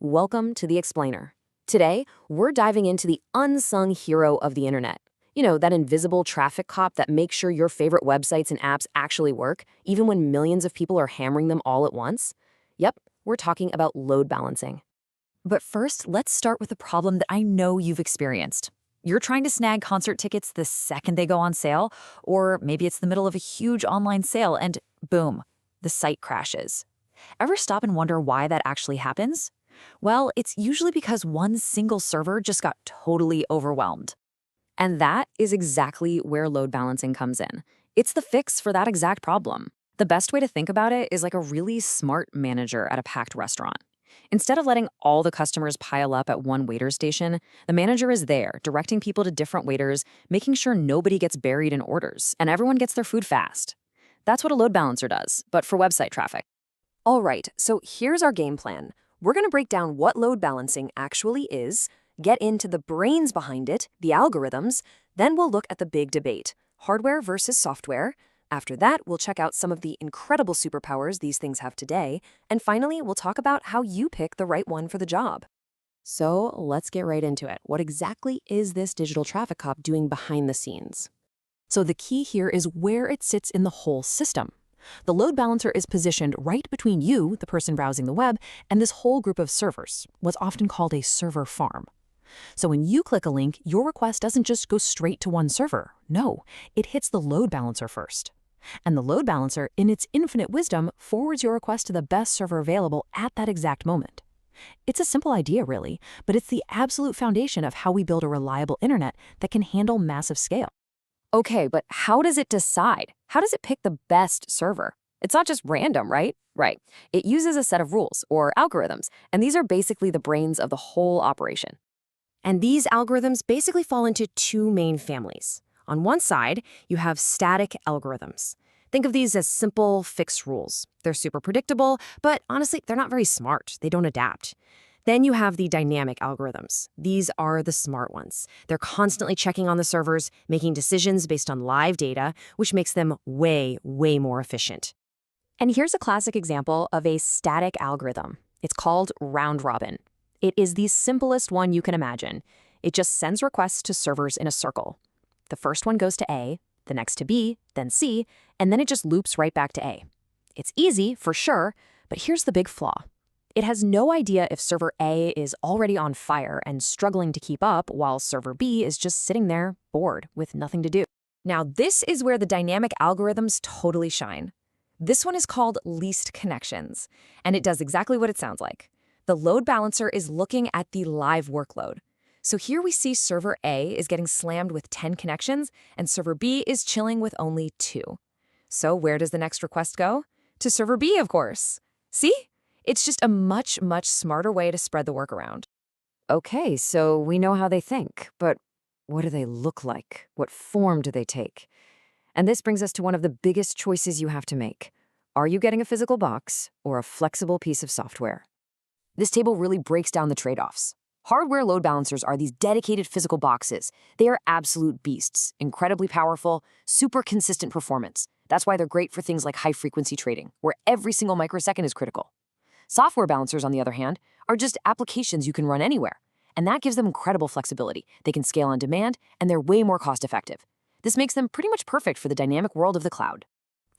Welcome to The Explainer. Today, we're diving into the unsung hero of the internet. That invisible traffic cop that makes sure your favorite websites and apps actually work, even when millions of people are hammering them all at once. Yep, we're talking about load balancing. But first, let's start with a problem that I know you've experienced. You're trying to snag concert tickets the second they go on sale, or maybe it's the middle of a huge online sale and boom, the site crashes. Ever stop and wonder why that actually happens? Well, it's usually because one single server just got totally overwhelmed. And that is exactly where load balancing comes in. It's the fix for that exact problem. The best way to think about it is like a really smart manager at a packed restaurant. Instead of letting all the customers pile up at one waiter station, the manager is there, directing people to different waiters, making sure nobody gets buried in orders, and everyone gets their food fast. That's what a load balancer does, but for website traffic. All right, so here's our game plan. We're going to break down what load balancing actually is, get into the brains behind it, the algorithms, then we'll look at the big debate, hardware versus software. After that, we'll check out some of the incredible superpowers these things have today, and finally, we'll talk about how you pick the right one for the job. So let's get right into it. What exactly is this digital traffic cop doing behind the scenes? So the key here is where it sits in the whole system. The load balancer is positioned right between you, the person browsing the web, and this whole group of servers, what's often called a server farm. So when you click a link, your request doesn't just go straight to one server. No, it hits the load balancer first. And the load balancer, in its infinite wisdom, forwards your request to the best server available at that exact moment. It's a simple idea, really, but it's the absolute foundation of how we build a reliable internet that can handle massive scale. Okay, but how does it decide? How does it pick the best server? It's not just random, right? Right. It uses a set of rules, or algorithms, and these are basically the brains of the whole operation. And these algorithms basically fall into two main families. On one side, you have static algorithms. Think of these as simple, fixed rules. They're super predictable, but honestly, they're not very smart. They don't adapt. Then you have the dynamic algorithms. These are the smart ones. They're constantly checking on the servers, making decisions based on live data, which makes them way, way more efficient. And here's a classic example of a static algorithm. It's called round robin. It is the simplest one you can imagine. It just sends requests to servers in a circle. The first one goes to A, the next to B, then C, and then it just loops right back to A. It's easy, for sure, but here's the big flaw. It has no idea if server A is already on fire and struggling to keep up while server B is just sitting there, bored, with nothing to do. Now, this is where the dynamic algorithms totally shine. This one is called least connections, and it does exactly what it sounds like. The load balancer is looking at the live workload. So here we see server A is getting slammed with 10 connections, and server B is chilling with only 2. So where does the next request go? To server B, of course. See? It's just a much, much smarter way to spread the work around. Okay, so we know how they think, but what do they look like? What form do they take? And this brings us to one of the biggest choices you have to make. Are you getting a physical box or a flexible piece of software? This table really breaks down the trade-offs. Hardware load balancers are these dedicated physical boxes. They are absolute beasts, incredibly powerful, super consistent performance. That's why they're great for things like high-frequency trading, where every single microsecond is critical. Software balancers, on the other hand, are just applications you can run anywhere, and that gives them incredible flexibility. They can scale on demand, and they're way more cost-effective. This makes them pretty much perfect for the dynamic world of the cloud.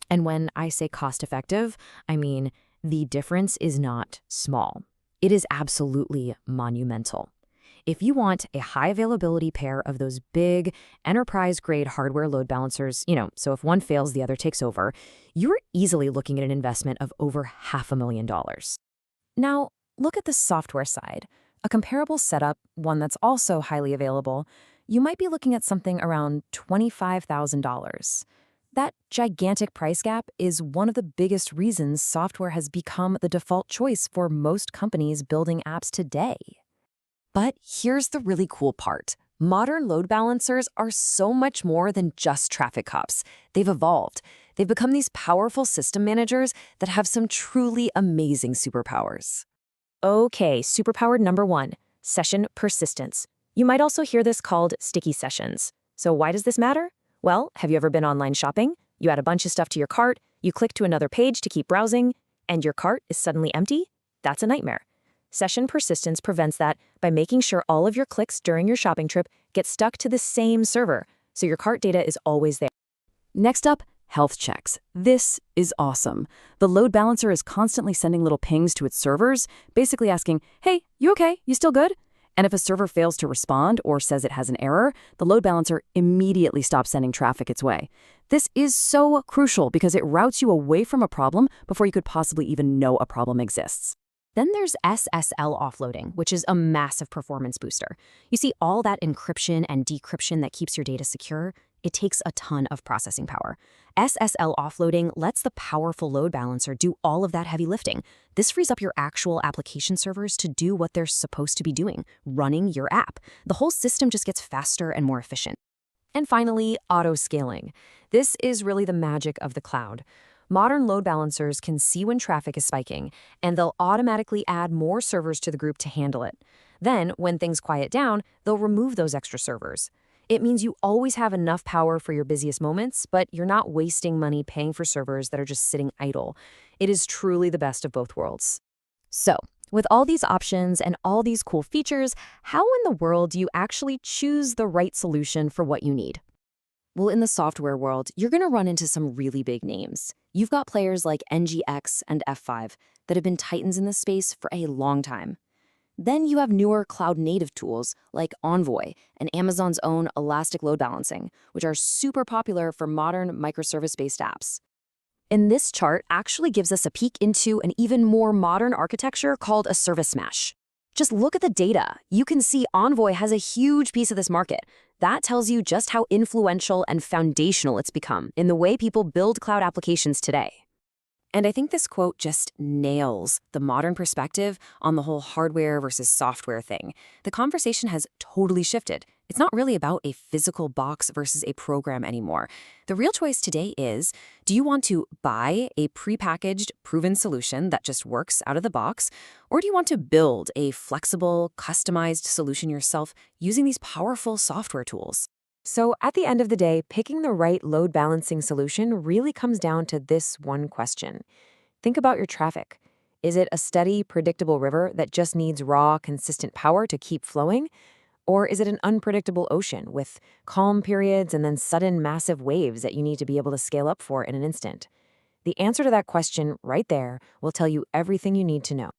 And when I say cost-effective, I mean the difference is not small. It is absolutely monumental. If you want a high-availability pair of those big, enterprise-grade hardware load balancers, so if one fails, the other takes over, you're easily looking at an investment of over $500,000. Now, look at the software side. A comparable setup, one that's also highly available, you might be looking at something around $25,000. That gigantic price gap is one of the biggest reasons software has become the default choice for most companies building apps today. But here's the really cool part. Modern load balancers are so much more than just traffic cops. They've evolved. They've become these powerful system managers that have some truly amazing superpowers. Okay, superpower number 1, session persistence. You might also hear this called sticky sessions. So why does this matter? Well, have you ever been online shopping? You add a bunch of stuff to your cart, you click to another page to keep browsing, and your cart is suddenly empty? That's a nightmare. Session persistence prevents that by making sure all of your clicks during your shopping trip get stuck to the same server, so your cart data is always there. Next up, health checks. This is awesome. The load balancer is constantly sending little pings to its servers, basically asking, hey, you okay? You still good? And if a server fails to respond or says it has an error, the load balancer immediately stops sending traffic its way. This is so crucial because it routes you away from a problem before you could possibly even know a problem exists. Then there's SSL offloading, which is a massive performance booster. You see, all that encryption and decryption that keeps your data secure, it takes a ton of processing power. SSL offloading lets the powerful load balancer do all of that heavy lifting. This frees up your actual application servers to do what they're supposed to be doing, running your app. The whole system just gets faster and more efficient. And finally, auto-scaling. This is really the magic of the cloud. Modern load balancers can see when traffic is spiking, and they'll automatically add more servers to the group to handle it. Then, when things quiet down, they'll remove those extra servers. It means you always have enough power for your busiest moments, but you're not wasting money paying for servers that are just sitting idle. It is truly the best of both worlds. So, with all these options and all these cool features, how in the world do you actually choose the right solution for what you need? Well, in the software world, you're going to run into some really big names. You've got players like NGX and F5 that have been titans in this space for a long time. Then you have newer cloud-native tools like Envoy and Amazon's own Elastic Load Balancing, which are super popular for modern microservice-based apps. And this chart actually gives us a peek into an even more modern architecture called a service mesh. Just look at the data. You can see Envoy has a huge piece of this market. That tells you just how influential and foundational it's become in the way people build cloud applications today. And I think this quote just nails the modern perspective on the whole hardware versus software thing. The conversation has totally shifted. It's not really about a physical box versus a program anymore. The real choice today is, do you want to buy a prepackaged, proven solution that just works out of the box, or do you want to build a flexible, customized solution yourself using these powerful software tools? So at the end of the day, picking the right load balancing solution really comes down to this one question. Think about your traffic. Is it a steady, predictable river that just needs raw, consistent power to keep flowing? Or is it an unpredictable ocean with calm periods and then sudden massive waves that you need to be able to scale up for in an instant? The answer to that question right there will tell you everything you need to know.